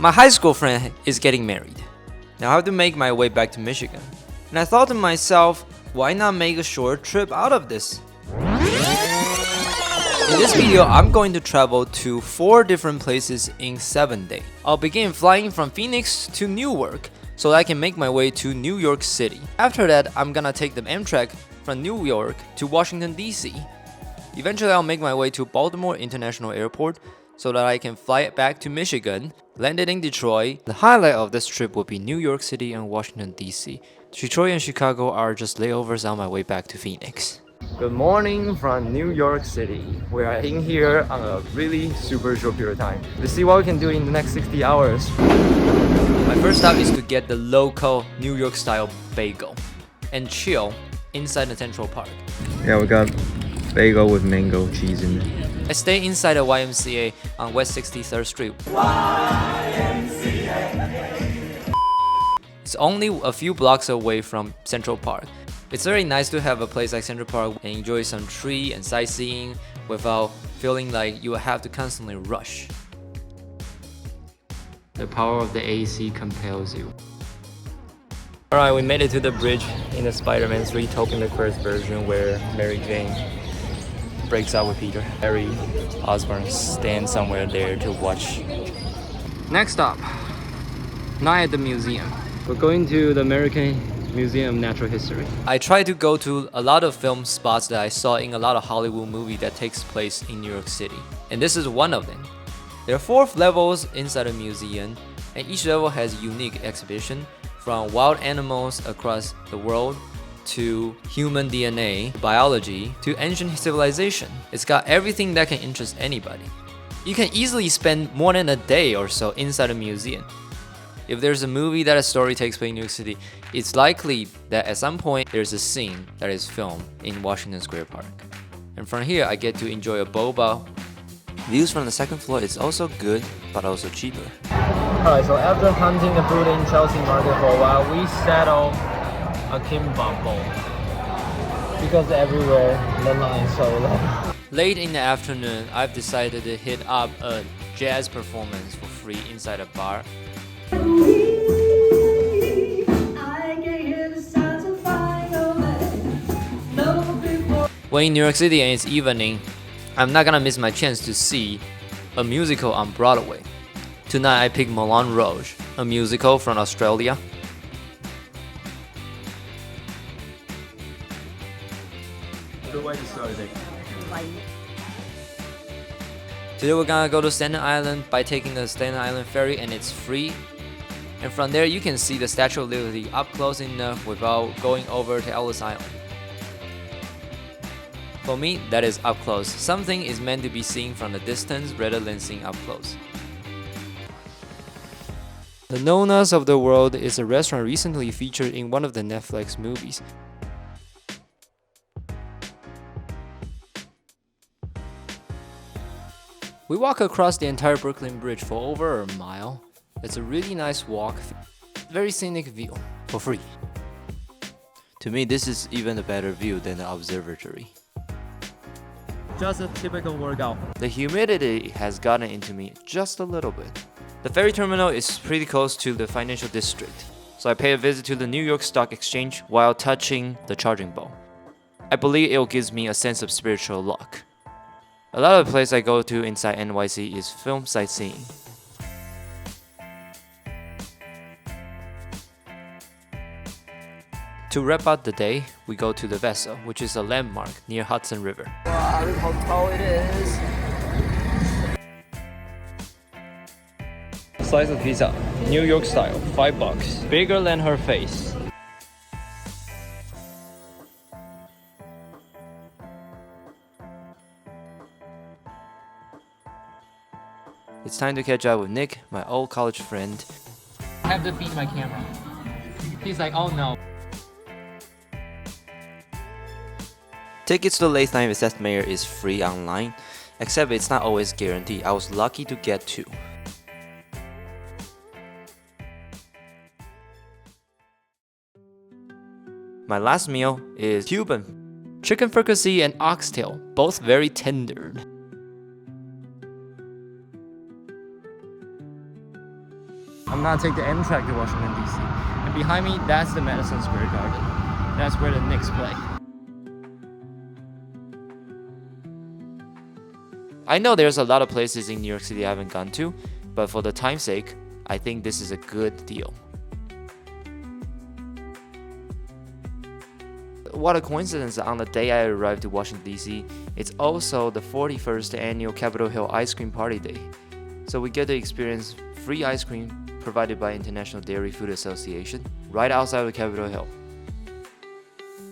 My high school friend is getting married. Now I have to make my way back to Michigan. And I thought to myself, why not make a short trip out of this? In this video, I'm going to travel to 4 different places in 7 days. I'll begin flying from Phoenix to Newark so that I can make my way to New York City. After that, I'm gonna take the Amtrak from New York to Washington, D.C. Eventually, I'll make my way to Baltimore International Airport so that I can fly back to Michigan, landed in Detroit. The highlight of this trip will be New York City and Washington, D.C. Detroit and Chicago are just layovers on my way back to Phoenix. Good morning from New York City. We are in here on a really super short period of time. Let's see what we can do in the next 60 hours. My first stop is to get the local New York style bagel and chill inside the Central Park. Yeah, we got bagel with mango cheese in it. I stay inside the YMCA on West 63rd Street. It's only a few blocks away from Central Park. It's very nice to have a place like Central Park and enjoy some tree and sightseeing without feeling like you have to constantly rush. The power of the AC compels you. Alright, we made it to the bridge in the Spider-Man 3 Tobey Maguire's version where Mary Jane breaks up with Peter. Harry Osborn stands somewhere there to watch. Next stop, not at the museum. We're going to the American Museum of Natural History. I try to go to a lot of film spots that I saw in a lot of Hollywood movies that takes place in New York City. And this is one of them. There are 4 levels inside the museum, and each level has a unique exhibition from wild animals across the world to human DNA, biology, to ancient civilization. It's got everything that can interest anybody. You can easily spend more than a day or so inside a museum. If there's a movie that a story takes place in New York City, it's likely that at some point there's a scene that is filmed in Washington Square Park. And from here, I get to enjoy a boba. Views from the 2nd floor is also good, but also cheaper. Alright, so after hunting the food in Chelsea Market for a while, we settled a kimbap bowl. Because everywhere, the line is so long. Late in the afternoon, I've decided to hit up a jazz performance for free inside a bar. When in New York City and it's evening, I'm not gonna miss my chance to see a musical on Broadway. Tonight I picked Moulin Rouge, a musical from Australia. Today we're gonna go to Staten Island by taking the Staten Island ferry, and it's free. And from there you can see the Statue of Liberty up close enough without going over to Ellis Island. For me, that is up close. Something is meant to be seen from the distance rather than seen up close. The Nonas of the World is a restaurant recently featured in one of the Netflix movies. We walk across the entire Brooklyn Bridge for over a mile. It's a really nice walk, very scenic view, for free. To me, this is even a better view than the observatory. Just a typical workout. The humidity has gotten into me just a little bit. The ferry terminal is pretty close to the financial district, so I pay a visit to the New York Stock Exchange while touching the charging bowl. I believe it gives me a sense of spiritual luck. A lot of the places I go to inside NYC is film sightseeing. To wrap up the day, we go to the Vessel, which is a landmark near Hudson River. Wow, look how tall it is! Slice of pizza, New York style, $5. Bigger than her face. It's time to catch up with Nick, my old college friend. I have to feed my camera. He's like, oh no. Tickets to the Late Night with Seth Meyers is free online, except it's not always guaranteed. I was lucky to get 2. My last meal is Cuban. Chicken fricassee and oxtail, both very tender. I'm gonna take the Amtrak to Washington, D.C. And behind me, that's the Madison Square Garden. That's where the Knicks play. I know there's a lot of places in New York City I haven't gone to, but for the time's sake, I think this is a good deal. What a coincidence that on the day I arrived to Washington, D.C., it's also the 41st annual Capitol Hill Ice Cream Party Day. So we get to experience free ice cream provided by International Dairy Food Association right outside of Capitol Hill.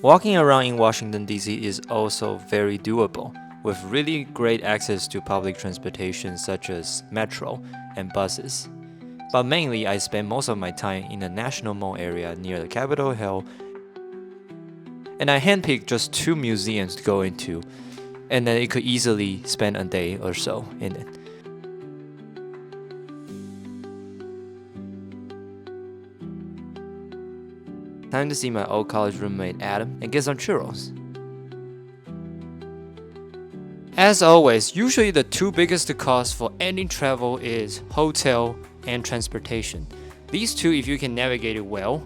Walking around in Washington, D.C. is also very doable, with really great access to public transportation such as metro and buses. But mainly, I spend most of my time in the National Mall area near the Capitol Hill, and I handpicked just 2 museums to go into, and then it could easily spend a day or so in it. Time to see my old college roommate Adam and get some churros. As always, usually the 2 biggest costs for any travel is hotel and transportation. These 2, if you can navigate it well,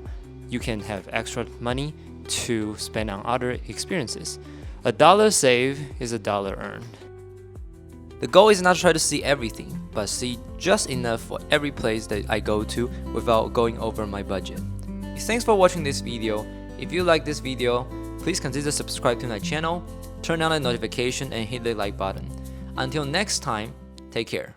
you can have extra money to spend on other experiences. $1 saved is $1 earned. The goal is not to try to see everything, but see just enough for every place that I go to without going over my budget. Thanks for watching this video. If you like this video, please consider subscribing to my channel, turn on the notification and hit the like button. Until next time, take care.